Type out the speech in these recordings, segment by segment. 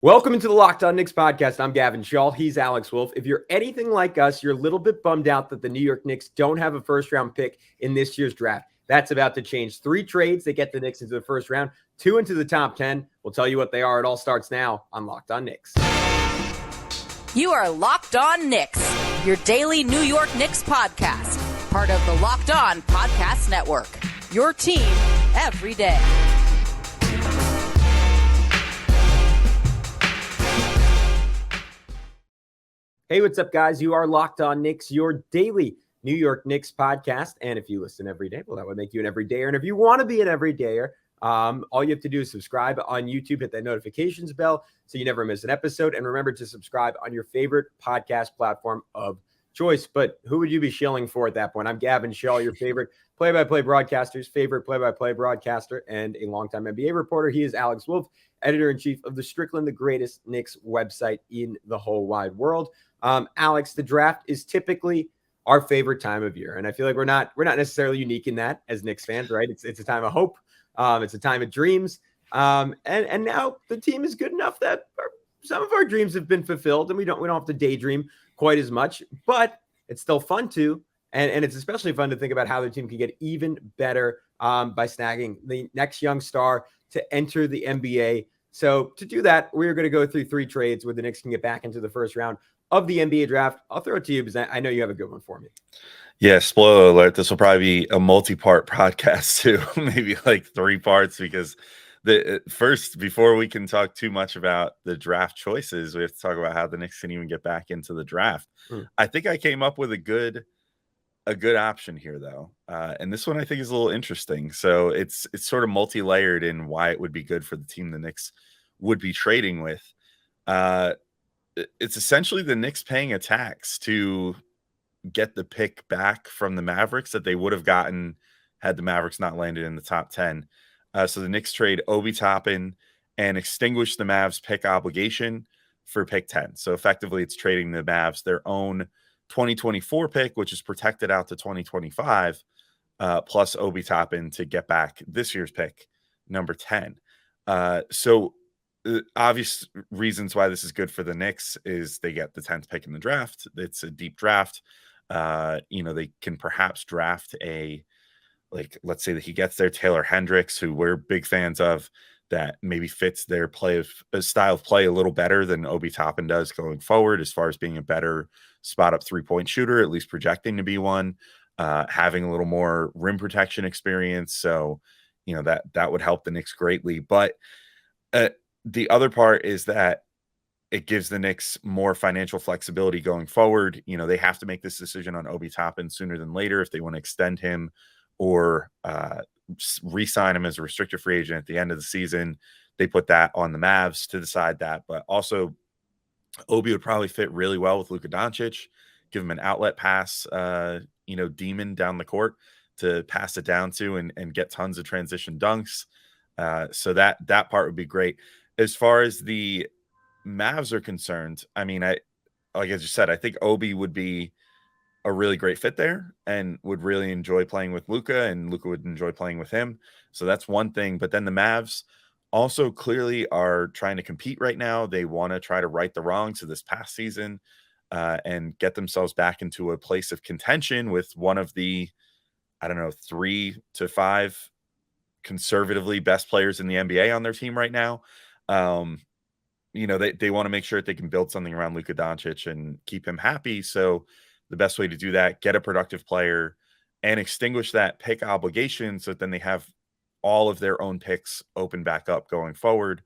Welcome into the Locked On Knicks podcast. I'm Gavin Shaw. He's Alex Wolf. If you're anything like us, you're a little bit bummed out that the New York Knicks don't have a first-round pick in this year's draft. That's about to change. 3 trades that get the Knicks into the first round, 2 into the top 10. We'll tell you what they are. It all starts now on Locked On Knicks. You are Locked On Knicks, your daily New York Knicks podcast. Part of the Locked On Podcast Network. Your team every day. Hey, what's up, guys? You are Locked On Knicks, your daily New York Knicks podcast. And if you listen every day, well, that would make you an everydayer. And if you want to be an everydayer, all you have to do is subscribe on YouTube, hit that notifications bell so you never miss an episode. And remember to subscribe on your favorite podcast platform of choice. But who would you be shilling for at that point? I'm Gavin Shaw, your favorite play-by-play broadcaster's favorite play-by-play broadcaster and a longtime NBA reporter. He is Alex Wolf, editor-in-chief of the Strickland, the greatest Knicks website in the whole wide world. Alex, the draft is typically our favorite time of year. And I feel like we're not necessarily unique in that as Knicks fans, right? It's a time of hope. It's a time of dreams. And now the team is good enough that some of our dreams have been fulfilled and we don't have to daydream quite as much, but it's still fun too. And it's especially fun to think about how the team can get even better by snagging the next young star to enter the NBA. So to do that, we're going to go through 3 trades where the Knicks can get back into the first round of the NBA draft. I'll throw it to you because I know you have a good one for me. Yeah, spoiler alert, this will probably be a multi-part podcast too, maybe like 3 parts, because the first, before we can talk too much about the draft choices, we have to talk about how the Knicks can even get back into the draft. I think I came up with a good option here, though. And this one I think is a little interesting. So it's sort of multi-layered in why it would be good for the team the Knicks would be trading with. It's essentially the Knicks paying a tax to get the pick back from the Mavericks that they would have gotten had the Mavericks not landed in the top 10. So the Knicks trade Obi Toppin and extinguish the Mavs pick obligation for pick 10. So effectively it's trading the Mavs their own 2024 pick, which is protected out to 2025, plus Obi Toppin to get back this year's pick, number 10. So obvious reasons why this is good for the Knicks is they get the 10th pick in the draft. It's a deep draft. They can perhaps draft let's say that he gets their Taylor Hendricks, who we're big fans of, that maybe fits their style of play a little better than Obi Toppin does going forward, as far as being a better spot up 3-point shooter, at least projecting to be one, having a little more rim protection experience. So, that would help the Knicks greatly. But the other part is that it gives the Knicks more financial flexibility going forward. They have to make this decision on Obi Toppin sooner than later if they want to extend him or re-sign him as a restricted free agent at the end of the season. They put that on the Mavs to decide that. But also, Obi would probably fit really well with Luka Doncic, give him an outlet pass, demon down the court to pass it down to and get tons of transition dunks. So that part would be great. As far as the Mavs are concerned, like I just said, I think Obi would be a really great fit there and would really enjoy playing with Luka, and Luka would enjoy playing with him. So that's one thing. But then the Mavs also clearly are trying to compete right now. They want to try to right the wrongs of this past season and get themselves back into a place of contention with one of the, 3 to 5 conservatively best players in the NBA on their team right now. They want to make sure that they can build something around Luka Doncic and keep him happy. So the best way to do that, get a productive player and extinguish that pick obligation, so that then they have all of their own picks open back up going forward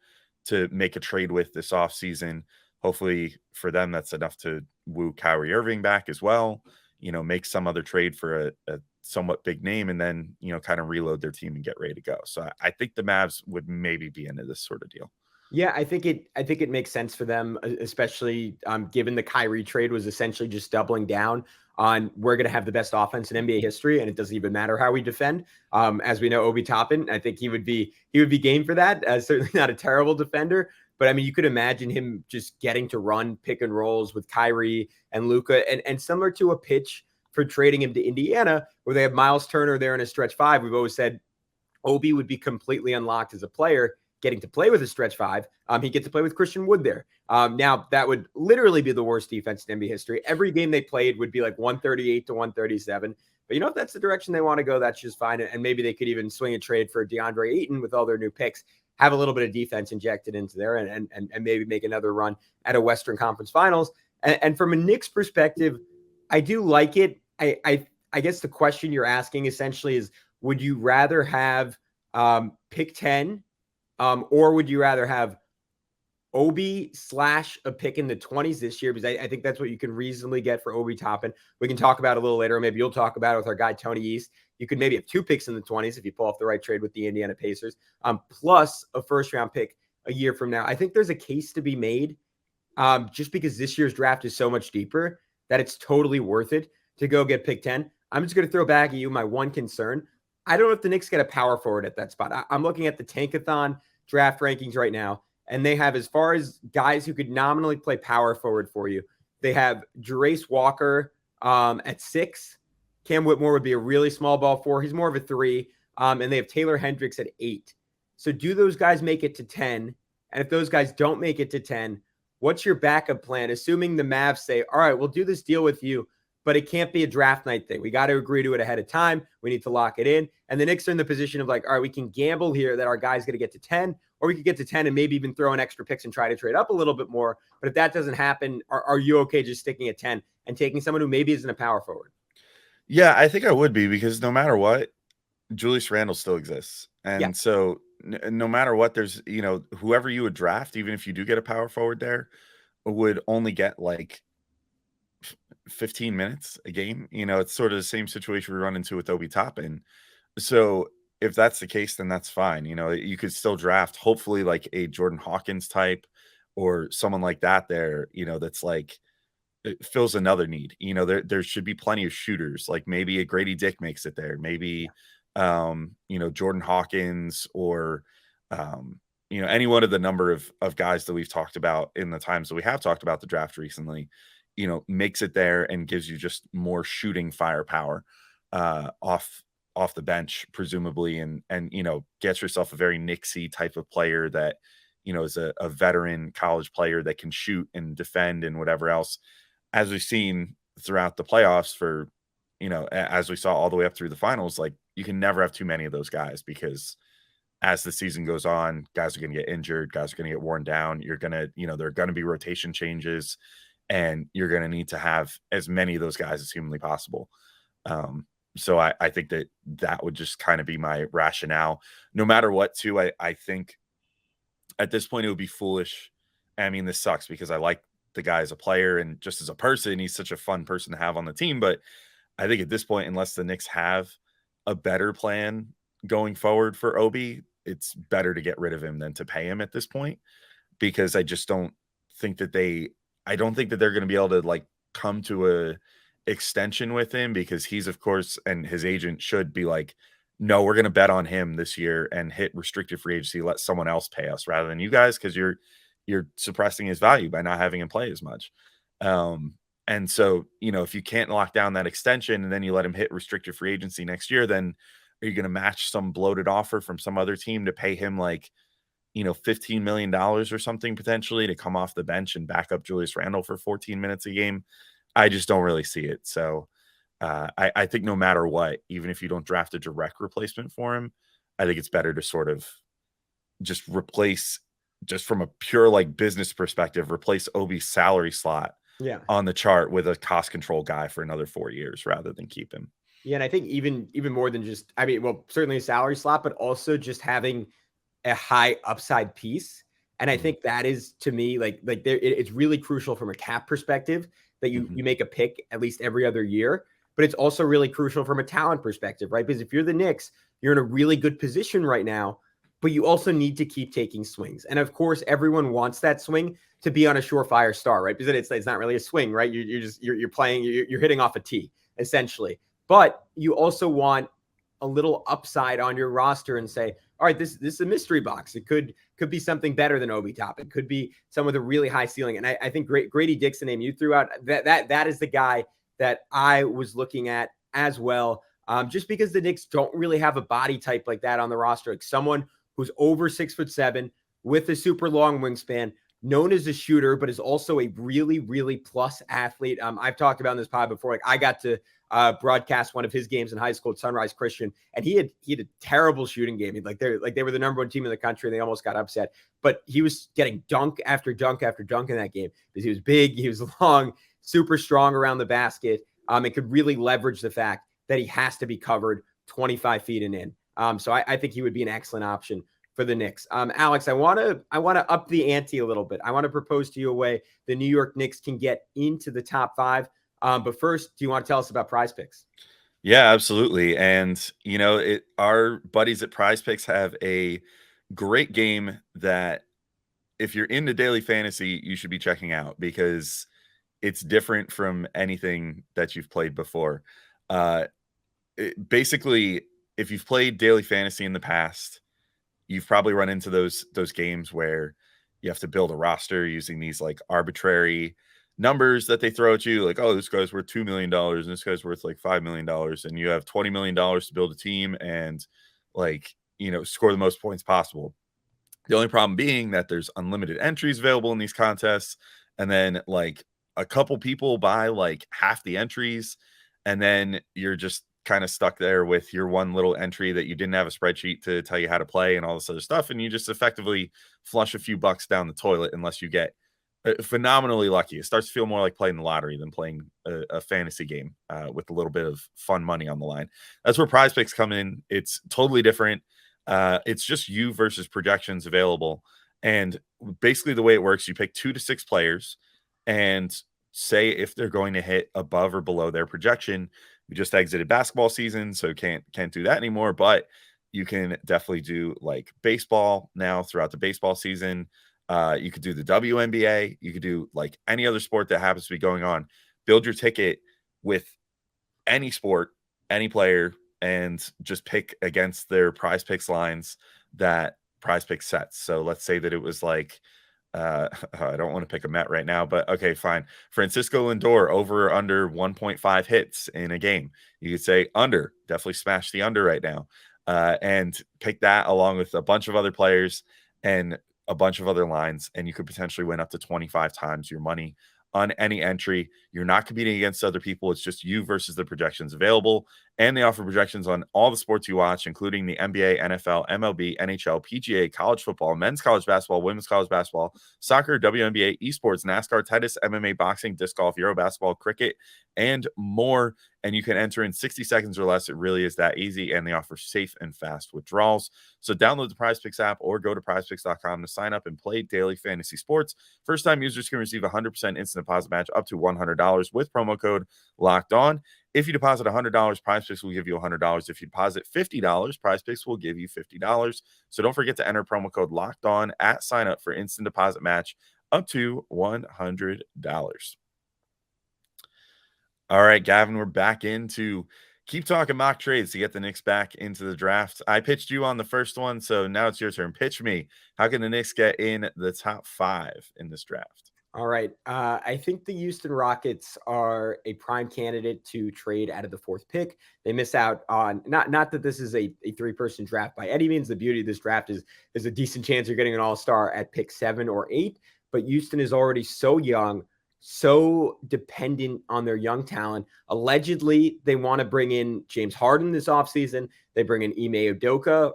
to make a trade with this offseason. Hopefully for them, that's enough to woo Kyrie Irving back as well, make some other trade for a somewhat big name, and then, kind of reload their team and get ready to go. So I think the Mavs would maybe be into this sort of deal. Yeah, I think it makes sense for them, especially given the Kyrie trade was essentially just doubling down on we're going to have the best offense in NBA history, and it doesn't even matter how we defend. As we know, Obi Toppin, I think he would be game for that. Certainly not a terrible defender, but you could imagine him just getting to run pick and rolls with Kyrie and Luka, and similar to a pitch for trading him to Indiana, where they have Miles Turner there in a stretch 5. We've always said Obi would be completely unlocked as a player getting to play with a stretch five. He gets to play with Christian Wood there. Now, that would literally be the worst defense in NBA history. Every game they played would be like 138 to 137. But if that's the direction they want to go, that's just fine. And maybe they could even swing a trade for DeAndre Ayton with all their new picks, have a little bit of defense injected into there, and maybe make another run at a Western Conference Finals. And from a Knicks perspective, I do like it. I guess the question you're asking essentially is, would you rather have pick 10 or would you rather have Obi / a pick in the 20s this year? Because I think that's what you can reasonably get for Obi Toppin. We can talk about it a little later. Maybe you'll talk about it with our guy, Tony East. You could maybe have 2 picks in the 20s if you pull off the right trade with the Indiana Pacers, plus a first-round pick a year from now. I think there's a case to be made just because this year's draft is so much deeper that it's totally worth it to go get pick 10. I'm just going to throw back at you my one concern. I don't know if the Knicks get a power forward at that spot. I'm looking at the Tankathon draft rankings right now, and they have, as far as guys who could nominally play power forward for you, they have Jarace Walker at 6. Cam Whitmore would be a really small ball 4. He's more of a 3. And they have Taylor Hendricks at 8. So do those guys make it to 10? And if those guys don't make it to 10, what's your backup plan? Assuming the Mavs say, all right, we'll do this deal with you, but it can't be a draft night thing. We got to agree to it ahead of time. We need to lock it in. And the Knicks are in the position of like, all right, we can gamble here that our guy's going to get to 10, or we could get to 10 and maybe even throw in extra picks and try to trade up a little bit more. But if that doesn't happen, are you okay just sticking at 10 and taking someone who maybe isn't a power forward? Yeah, I think I would be, because no matter what, Julius Randle still exists. And so no matter what, there's, whoever you would draft, even if you do get a power forward there, would only get like 15 minutes a game. It's sort of the same situation we run into with Obi Toppin. So if that's the case, then that's fine. You could still draft, hopefully, like a Jordan Hawkins type or someone like that there, that's like, it fills another need. There should be plenty of shooters. Like maybe a Grady Dick makes it there. Maybe, Jordan Hawkins or, any one of the number of guys that we've talked about in the times that we have talked about the draft recently, makes it there and gives you just more shooting firepower off the bench, presumably, and gets yourself a very Knicksy type of player that, is a veteran college player that can shoot and defend and whatever else, as we've seen throughout the playoffs for, as we saw all the way up through the finals. Like, you can never have too many of those guys, because as the season goes on, guys are going to get injured, guys are going to get worn down. You're going to, there are going to be rotation changes, and you're going to need to have as many of those guys as humanly possible. So I think that would just kind of be my rationale. No matter what, too, I think at this point it would be foolish. I mean, this sucks because I like the guy as a player and just as a person, he's such a fun person to have on the team. But I think at this point, unless the Knicks have a better plan going forward for Obi, it's better to get rid of him than to pay him at this point, because I just don't think that they're going to be able to like come to a extension with him, because he's, of course, and his agent should be like, no, we're going to bet on him this year and hit restricted free agency, let someone else pay us rather than you guys, because you're suppressing his value by not having him play as much. And so, if you can't lock down that extension and then you let him hit restricted free agency next year, then are you going to match some bloated offer from some other team to pay him like, $15 million or something potentially to come off the bench and back up Julius Randle for 14 minutes a game? I just don't really see it. So I think no matter what, even if you don't draft a direct replacement for him, I think it's better to sort of just replace, just from a pure like business perspective, replace Obi's salary slot on the chart with a cost control guy for another 4 years rather than keep him. Yeah, and I think even more than just, certainly a salary slot, but also just having a high upside piece. And I think that is, to me, it's really crucial from a cap perspective that you make a pick at least every other year. But it's also really crucial from a talent perspective, right? Because if you're the Knicks, you're in a really good position right now, but you also need to keep taking swings. And of course, everyone wants that swing to be on a surefire star, right? Because it's not really a swing, right? You're playing, you're hitting off a tee, essentially. But you also want a little upside on your roster and say, all right, this is a mystery box. It could be something better than Obi Toppin. It could be someone with a really high ceiling. And I think Grady Dick's the name you threw out. That is the guy that I was looking at as well. Just because the Knicks don't really have a body type like that on the roster, like someone who's over 6'7", with a super long wingspan, known as a shooter, but is also a really, really plus athlete. I've talked about in this pod before. Like, I got to broadcast one of his games in high school at Sunrise Christian, and he had a terrible shooting game. They were the number one team in the country, and they almost got upset. But he was getting dunk after dunk after dunk in that game because he was big, he was long, super strong around the basket. And could really leverage the fact that he has to be covered 25 feet and in. So I think he would be an excellent option for the Knicks. Alex, I want to up the ante a little bit. I want to propose to you a way the New York Knicks can get into the top 5. But first, do you want to tell us about PrizePicks? Yeah, absolutely. And, our buddies at PrizePicks have a great game that if you're into daily fantasy, you should be checking out because it's different from anything that you've played before. Basically, if you've played daily fantasy in the past, you've probably run into those games where you have to build a roster using these like arbitrary numbers that they throw at you, like, oh, this guy's worth $2 million and this guy's worth like $5 million, and you have $20 million to build a team and score the most points possible. The only problem being that there's unlimited entries available in these contests, and then like a couple people buy like half the entries, and then you're just kind of stuck there with your one little entry that you didn't have a spreadsheet to tell you how to play and all this other stuff, and you just effectively flush a few bucks down the toilet unless you get phenomenally lucky. It starts to feel more like playing the lottery than playing a fantasy game with a little bit of fun money on the line. That's where PrizePicks come in. It's totally different. It's just you versus projections available, and basically the way it works, you pick 2 to 6 players and say if they're going to hit above or below their projection. We just exited basketball season, so can't do that anymore, but you can definitely do like baseball now throughout the baseball season. You could do the WNBA. You could do like any other sport that happens to be going on. Build your ticket with any sport, any player, and just pick against their PrizePicks lines that PrizePicks sets. So let's say that it was like, I don't want to pick a Met right now, but okay, fine. Francisco Lindor over or under 1.5 hits in a game. You could say under, definitely smash the under right now, and pick that along with a bunch of other players and a bunch of other lines, and you could potentially win up to 25 times your money on any entry. You're not competing against other people. It's just you versus the projections available. And they offer projections on all the sports you watch, including the NBA, NFL, MLB, NHL, PGA, college football, men's college basketball, women's college basketball, soccer, WNBA, esports, NASCAR, tennis, MMA, boxing, disc golf, Euro basketball, cricket, and more. And you can enter in 60 seconds or less. It really is that easy. And they offer safe and fast withdrawals. So download the PrizePicks app or go to prizepicks.com to sign up and play daily fantasy sports. First-time users can receive a 100% instant deposit match up to $100 with promo code Locked On. If you deposit $100, PrizePicks will give you $100. If you deposit $50, PrizePicks will give you $50. So don't forget to enter promo code Locked On at sign up for instant deposit match up to $100. All right, Gavin, we're back into keep talking mock trades to get the Knicks back into the draft. I pitched you on the first one, so now it's your turn. Pitch me. How can the Knicks get in the top 5 in this draft? All right. I think the Houston Rockets are a prime candidate to trade out of the 4th pick. They miss out on not that this is a 3-person draft by any means. The beauty of this draft is there's a decent chance you're getting an all-star at pick 7 or 8. But Houston is already so young, so dependent on their young talent. Allegedly, they want to bring in James Harden this offseason. They bring in Ime Udoka.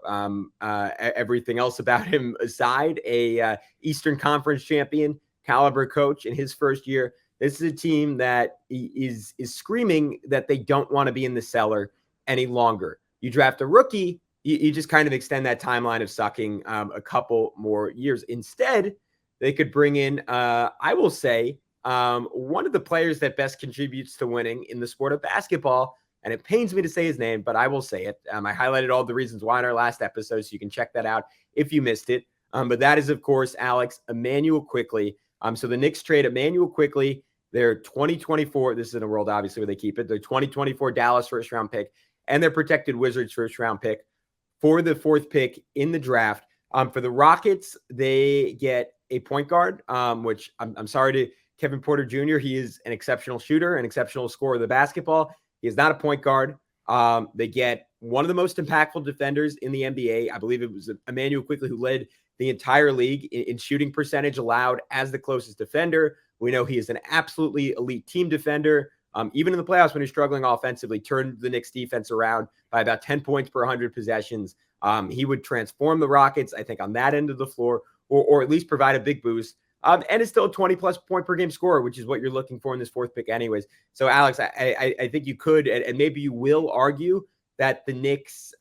Everything else about him aside, a Eastern Conference champion caliber coach in his first year. This is a team that is screaming that they don't want to be in the cellar any longer. You draft a rookie, you just kind of extend that timeline of sucking a couple more years. Instead, they could bring in, I will say, one of the players that best contributes to winning in the sport of basketball, and it pains me to say his name, but I will say it. I highlighted all the reasons why in our last episode, so you can check that out if you missed it. But that is, of course, Alex, Immanuel Quickley. So the Knicks trade Immanuel Quickley, their 2024, this is in a world obviously where they keep it, their 2024 Dallas first-round pick and their protected Wizards first-round pick for the 4th pick in the draft. For the Rockets, they get a point guard, which I'm sorry to Kevin Porter Jr. He is an exceptional shooter, an exceptional scorer of the basketball. He is not a point guard. They get one of the most impactful defenders in the NBA. I believe it was Immanuel Quickley who led the entire league in shooting percentage allowed as the closest defender. We know he is an absolutely elite team defender. Even in the playoffs when he's struggling offensively, turned the Knicks defense around by about 10 points per 100 possessions. He would transform the Rockets, I think, on that end of the floor, or at least provide a big boost. And it's still a 20-plus point per game scorer, which is what you're looking for in this fourth pick anyways. So, Alex, I think you could, and maybe you will argue that the Knicks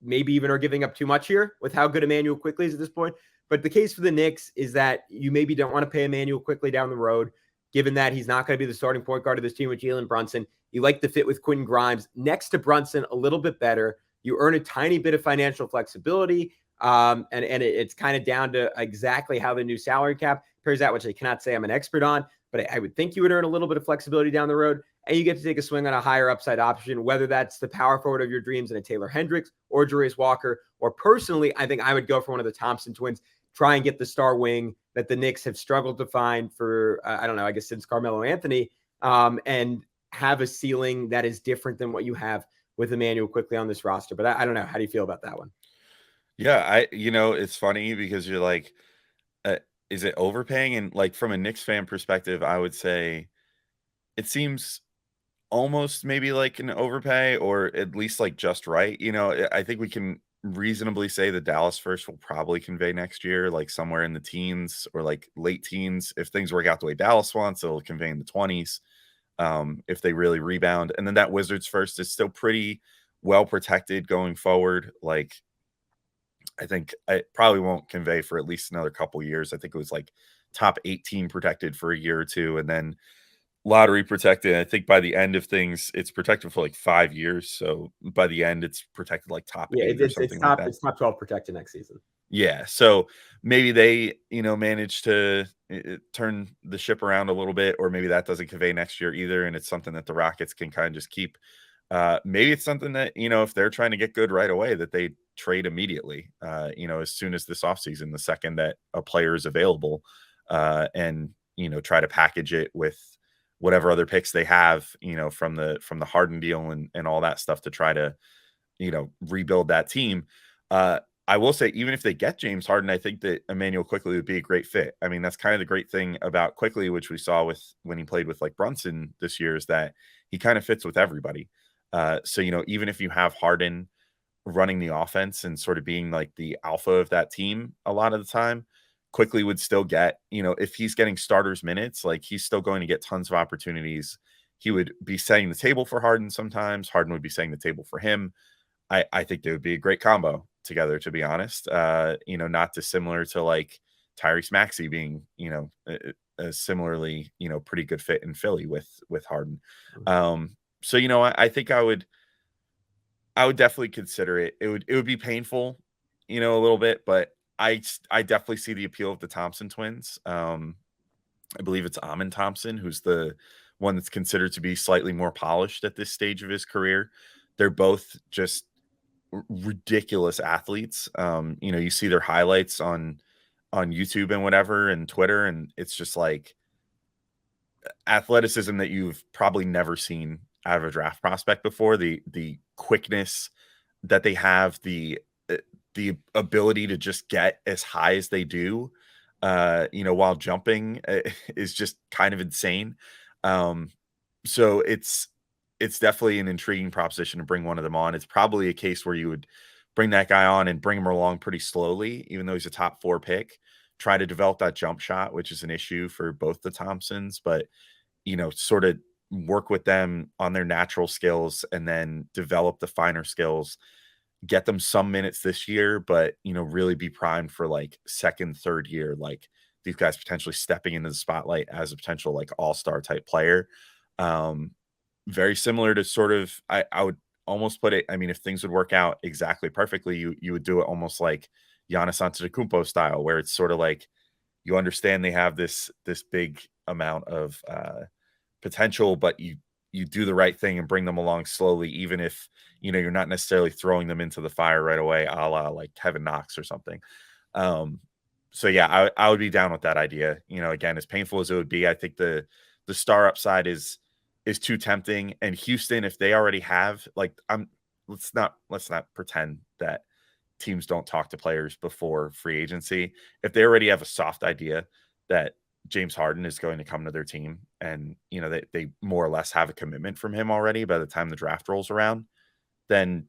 maybe even are giving up too much here with how good Immanuel Quickley is at this point. But the case for the Knicks is that you maybe don't want to pay Immanuel Quickley down the road, given that he's not going to be the starting point guard of this team with Jalen Brunson. You like the fit with Quentin Grimes next to Brunson a little bit better. You earn a tiny bit of financial flexibility. And it's kind of down to exactly how the new salary cap pairs out, which I cannot say I'm an expert on, but I would think you would earn a little bit of flexibility down the road, and you get to take a swing on a higher upside option, whether that's the power forward of your dreams in a Taylor Hendricks or Jarace Walker, or personally, I think I would go for one of the Thompson twins, try and get the star wing that the Knicks have struggled to find for, I don't know, I guess since Carmelo Anthony, and have a ceiling that is different than what you have with Immanuel Quickley on this roster. But I don't know. How do you feel about that one? Yeah, it's funny because you're like, is it overpaying? And like from a Knicks fan perspective, I would say it seems almost maybe like an overpay, or at least like just right. I think we can reasonably say the Dallas first will probably convey next year, like somewhere in the teens or like late teens. If things work out the way Dallas wants, it'll convey in the 20s. If they really rebound. And then that Wizards first is still pretty well protected going forward. Like, I think it probably won't convey for at least another couple years. I think it was like top 18 protected for a year or two, and then lottery protected. I think by the end of things, it's protected for like 5 years. So by the end, it's protected like top 8 or something like that. It's top 12 protected next season. Yeah. So maybe they, manage to turn the ship around a little bit, or maybe that doesn't convey next year either. And it's something that the Rockets can kind of just keep. Maybe it's something that, if they're trying to get good right away, that they trade immediately, as soon as this offseason, the second that a player is available, and, try to package it with whatever other picks they have, from the Harden deal and all that stuff to try to, rebuild that team. I will say, even if they get James Harden, I think that Immanuel Quickley would be a great fit. I mean, that's kind of the great thing about Quickley, which we saw when he played with like Brunson this year, is that he kind of fits with everybody. So, even if you have Harden running the offense and sort of being like the alpha of that team a lot of the time, Quickley would still get, if he's getting starters minutes, like he's still going to get tons of opportunities. He would be setting the table for Harden sometimes. Harden would be setting the table for him. I think they would be a great combo together, to be honest. Not dissimilar to like Tyrese Maxey being, a similarly, pretty good fit in Philly with Harden. So, I think I would definitely consider it. It would be painful, a little bit, but I definitely see the appeal of the Thompson twins. I believe it's Amen Thompson, who's the one that's considered to be slightly more polished at this stage of his career. They're both just ridiculous athletes. You see their highlights on YouTube and whatever and Twitter, and it's just like athleticism that you've probably never seen out of a draft prospect before. The quickness that they have, the ability to just get as high as they do, while jumping, is just kind of insane. So it's definitely an intriguing proposition to bring one of them on. It's probably a case where you would bring that guy on and bring him along pretty slowly, even though he's a top 4 pick, try to develop that jump shot, which is an issue for both the Thompsons, but, sort of work with them on their natural skills and then develop the finer skills, get them some minutes this year, but, really be primed for like second, third year, like these guys potentially stepping into the spotlight as a potential like all-star type player. Very similar to sort of, I would almost put it, I mean, if things would work out exactly perfectly, you would do it almost like Giannis Antetokounmpo style, where it's sort of like you understand they have this big amount of potential, but you do the right thing and bring them along slowly, even if you're not necessarily throwing them into the fire right away, a la like Kevin Knox or something. So yeah, I would be down with that idea. Again, as painful as it would be, I think the star upside is too tempting. And Houston, if they already have, like, I'm let's not pretend that teams don't talk to players before free agency. If they already have a soft idea that James Harden is going to come to their team, and they more or less have a commitment from him already by the time the draft rolls around, then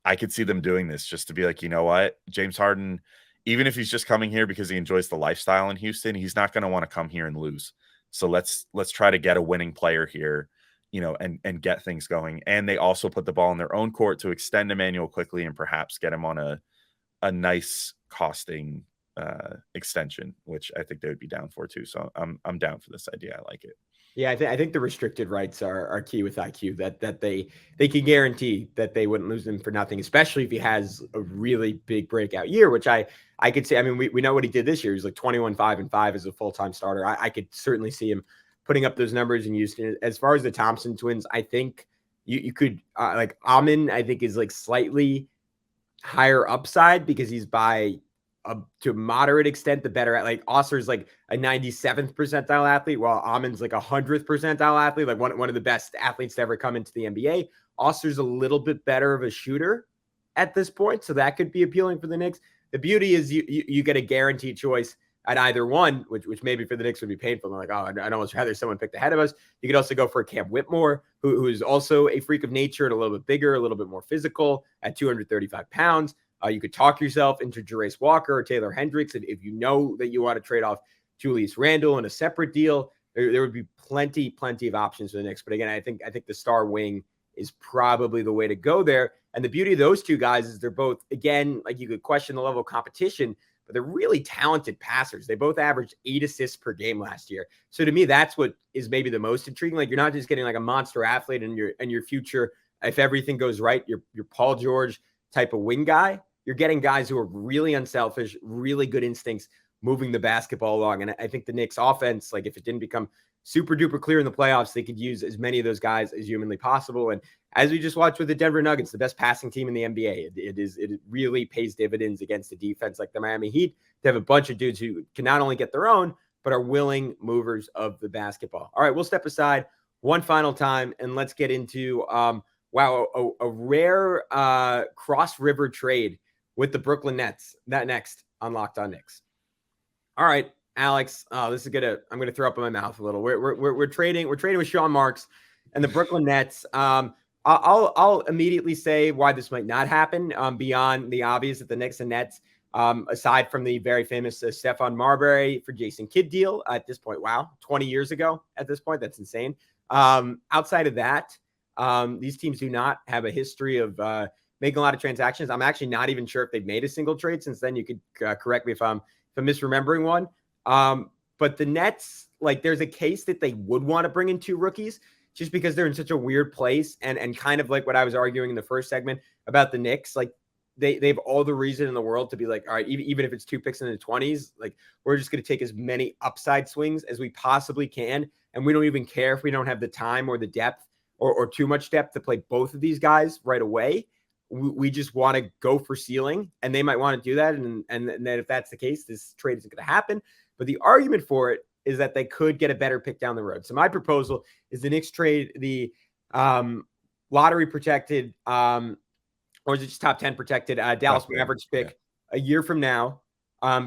I could see them doing this just to be like, you know what, James Harden, even if he's just coming here because he enjoys the lifestyle in Houston, he's not going to want to come here and lose. So let's try to get a winning player here, and get things going. And they also put the ball in their own court to extend Emmanuel quickly and perhaps get him on a nice costing extension, which I think they would be down for too. So I'm down for this idea. I like it. Yeah, I think the restricted rights are key with IQ, that they can guarantee that they wouldn't lose him for nothing, especially if he has a really big breakout year, which I could say. I mean, we know what he did this year. He's like 21-5-5 as a full-time starter. I could certainly see him putting up those numbers in Houston. As far as the Thompson twins, I think you could like Amin, I think is like slightly higher upside because he's to a moderate extent the better. Like Oster's like a 97th percentile athlete, while Amin's like 100th percentile athlete, like one of the best athletes to ever come into the NBA. Oster's a little bit better of a shooter at this point, so that could be appealing for the Knicks. The beauty is you get a guaranteed choice at either one, which maybe for the Knicks would be painful. They're like, oh, I'd almost rather someone picked ahead of us. You could also go for Cam Whitmore, who is also a freak of nature and a little bit bigger, a little bit more physical at 235 pounds. You could talk yourself into Jarace Walker or Taylor Hendricks if you know that you want to trade off Julius Randle in a separate deal. There would be plenty of options for the Knicks. But again, I think the star wing is probably the way to go there. And the beauty of those two guys is they're both, again, like you could question the level of competition, but they're really talented passers. They both averaged 8 assists per game last year. So to me, that's what is maybe the most intriguing. Like you're not just getting like a monster athlete in your future. If everything goes right, you're Paul George type of wing guy. You're getting guys who are really unselfish, really good instincts, moving the basketball along. And I think the Knicks offense, like if it didn't become super duper clear in the playoffs, they could use as many of those guys as humanly possible. And as we just watched with the Denver Nuggets, the best passing team in the NBA, it really pays dividends against a defense like the Miami Heat to have a bunch of dudes who can not only get their own, but are willing movers of the basketball. All right, we'll step aside one final time and let's get into, a rare cross river trade with the Brooklyn Nets. That next on Locked On Knicks. All right, Alex. I'm gonna throw up in my mouth a little. We're trading with Sean Marks and the Brooklyn Nets. I'll immediately say why this might not happen. Beyond the obvious that the Knicks and Nets, aside from the very famous Stephon Marbury for Jason Kidd deal at this point. Wow, 20 years ago at this point. That's insane. Outside of that, these teams do not have a history of making a lot of transactions. I'm actually not even sure if they've made a single trade since then. You could correct me if I'm misremembering one. But the Nets, like there's a case that they would want to bring in 2 rookies just because they're in such a weird place. And kind of like what I was arguing in the first segment about the Knicks, like they have all the reason in the world to be like, all right, even if it's 2 picks in the 20s, like we're just going to take as many upside swings as we possibly can. And we don't even care if we don't have the time or the depth or too much depth to play both of these guys right away. We just want to go for ceiling, and they might want to do that. And then if that's the case, this trade isn't going to happen. But the argument for it is that they could get a better pick down the road. So my proposal is the Knicks trade the lottery protected, or is it just top 10 protected Dallas Mavericks pick a year from now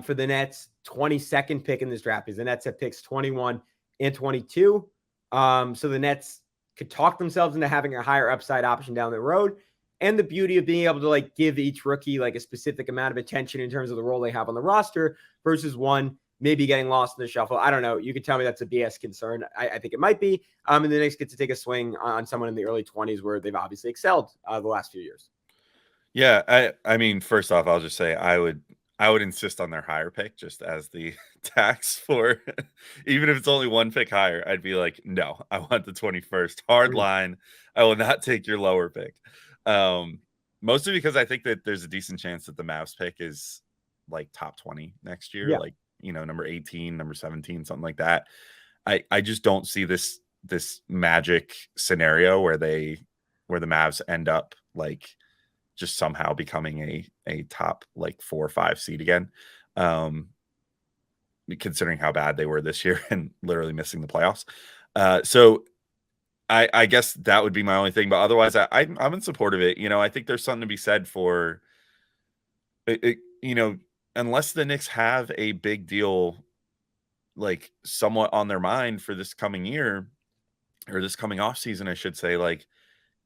for the Nets 22nd pick in this draft, because the Nets have picks 21 and 22. So the Nets could talk themselves into having a higher upside option down the road. And the beauty of being able to like give each rookie like a specific amount of attention in terms of the role they have on the roster versus one maybe getting lost in the shuffle. I don't know. You could tell me that's a BS concern. I think it might be. And the Knicks get to take a swing on someone in the early 20s where they've obviously excelled the last few years. Yeah, I mean, first off, I'll just say I would insist on their higher pick just as the tax for even if it's only 1 pick higher. I'd be like, no, I want the 21st. Hard line. I will not take your lower pick. Mostly because I think that there's a decent chance that the Mavs pick is like top 20 next year, like number 18, number 17, something like that. I just don't see this magic scenario where the Mavs end up like just somehow becoming a top like 4 or 5 seed again. Considering how bad they were this year and literally missing the playoffs. So I guess that would be my only thing, but otherwise I'm in support of it. I think there's something to be said for it, unless the Knicks have a big deal like somewhat on their mind for this coming year, or this coming off season, I should say, like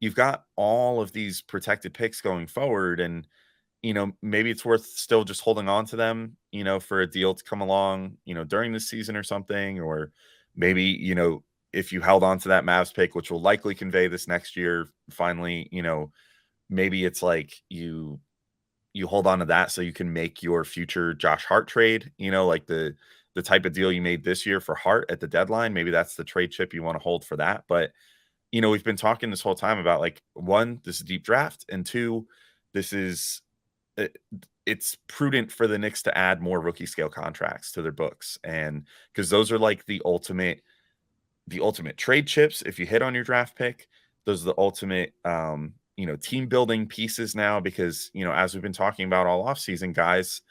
you've got all of these protected picks going forward, and maybe it's worth still just holding on to them, for a deal to come along, during the season or something, or maybe, if you held on to that Mavs pick, which will likely convey this next year, finally, maybe it's like you hold on to that so you can make your future Josh Hart trade, like the type of deal you made this year for Hart at the deadline. Maybe that's the trade chip you want to hold for that. But, we've been talking this whole time about like, one, this is a deep draft, and two, this is it's prudent for the Knicks to add more rookie scale contracts to their books. And because those are like the ultimate trade chips. If you hit on your draft pick, those are the ultimate, team building pieces now, because, as we've been talking about all offseason, guys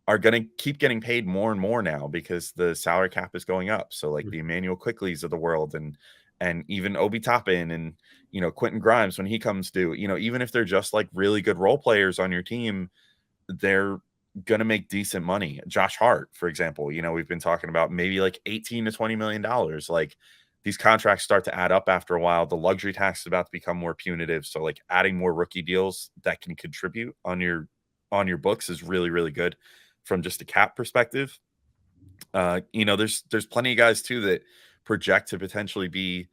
are going to keep getting paid more and more now because the salary cap is going up. So like the Emmanuel Quickleys of the world, and even Obi Toppin, and, Quentin Grimes, when he comes due, even if they're just like really good role players on your team, they're going to make decent money. Josh Hart, for example, we've been talking about maybe like $18 to $20 million. Like these contracts start to add up after a while. The luxury tax is about to become more punitive. So like adding more rookie deals that can contribute on your books is really, really good from just a cap perspective. There's plenty of guys too that project to potentially be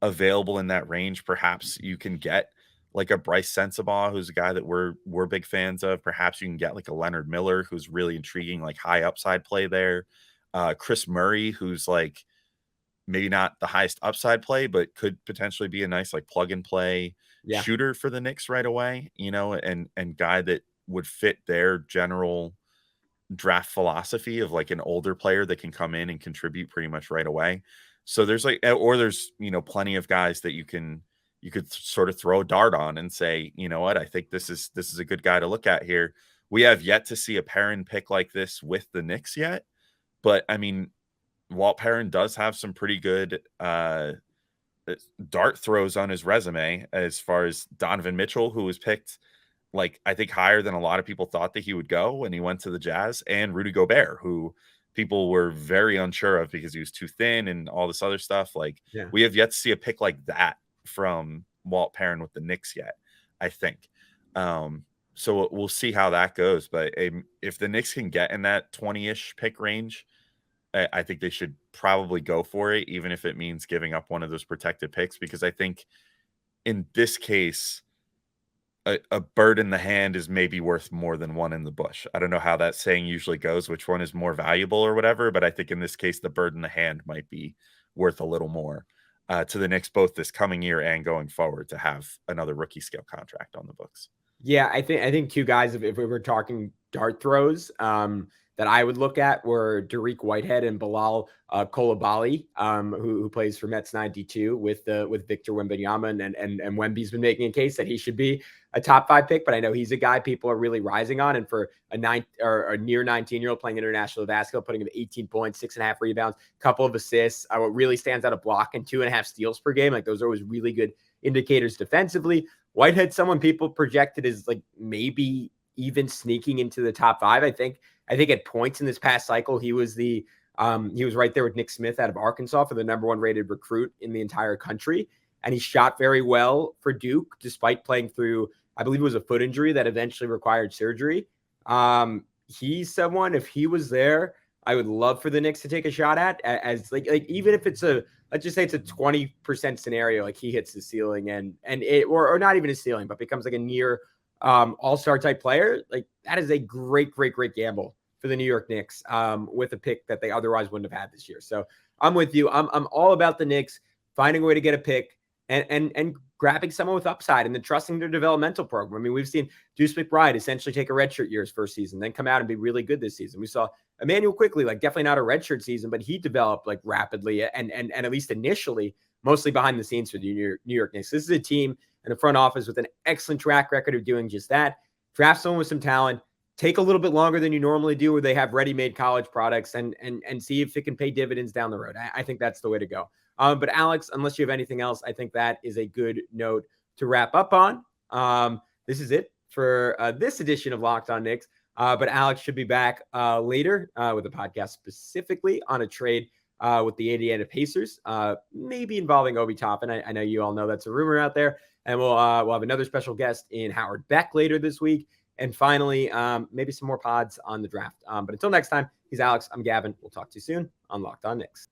available in that range. Perhaps you can get like a Bryce Sensabaugh, who's a guy that we're big fans of. Perhaps you can get like a Leonard Miller, who's really intriguing, like high upside play there. Chris Murray, who's like maybe not the highest upside play, but could potentially be a nice like plug and play shooter for the Knicks right away, and guy that would fit their general draft philosophy of like an older player that can come in and contribute pretty much right away. So there's there's plenty of guys that you could sort of throw a dart on and say, what, I think this is a good guy to look at here. We have yet to see a Perrin pick like this with the Knicks yet, but I mean, Walt Perrin does have some pretty good dart throws on his resume, as far as Donovan Mitchell, who was picked like I think higher than a lot of people thought that he would go when he went to the Jazz, and Rudy Gobert, who people were very unsure of because he was too thin and all this other stuff. Like we have yet to see a pick like that from Walt Perrin with the Knicks yet, I think. So we'll see how that goes. But if the Knicks can get in that 20-ish pick range, I think they should probably go for it, even if it means giving up one of those protected picks, because I think in this case, a bird in the hand is maybe worth more than one in the bush. I don't know how that saying usually goes, which one is more valuable or whatever, but I think in this case, the bird in the hand might be worth a little more to the Knicks, both this coming year and going forward, to have another rookie scale contract on the books. Yeah, I think two guys, if we were talking dart throws, that I would look at were Dariq Whitehead and Bilal Coulibaly, who plays for Mets 92 with Victor Wembanyama, and Wemby's been making a case that he should be a top 5 pick, but I know he's a guy people are really rising on. And for a near 19-year-old playing international basketball, putting him 18 points, 6.5 rebounds, couple of assists, what really stands out, a block and 2.5 steals per game. Like those are always really good indicators defensively. Whitehead, someone people projected as like maybe even sneaking into the top 5. I think at points in this past cycle, he was right there with Nick Smith out of Arkansas for the number 1 rated recruit in the entire country. And he shot very well for Duke, despite playing through, I believe it was a foot injury that eventually required surgery. He's someone, if he was there, I would love for the Knicks to take a shot at, as like even if it's let's just say it's a 20% scenario, like he hits the ceiling and it, or not even a ceiling, but becomes like a near all-star type player. Like that is a great gamble for the New York Knicks with a pick that they otherwise wouldn't have had this year. So I'm with you. I'm all about the Knicks finding a way to get a pick and grabbing someone with upside and then trusting their developmental program. I mean, we've seen Deuce McBride essentially take a redshirt year his first season, then come out and be really good this season. We saw Emmanuel Quickly, like definitely not a redshirt season, but he developed like rapidly and at least initially, mostly behind the scenes for the New York Knicks. This is a team and a front office with an excellent track record of doing just that. Draft someone with some talent, take a little bit longer than you normally do, where they have ready-made college products, and see if it can pay dividends down the road. I think that's the way to go. But Alex, unless you have anything else, I think that is a good note to wrap up on. This is it for this edition of Locked On Knicks. But Alex should be back later with a podcast specifically on a trade with the Indiana Pacers, maybe involving Obi Toppin. I know you all know that's a rumor out there. And we'll have another special guest in Howard Beck later this week. And finally, maybe some more pods on the draft. But until next time, he's Alex. I'm Gavin. We'll talk to you soon on Locked On Knicks.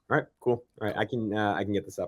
All right, cool. All right, I can get this up.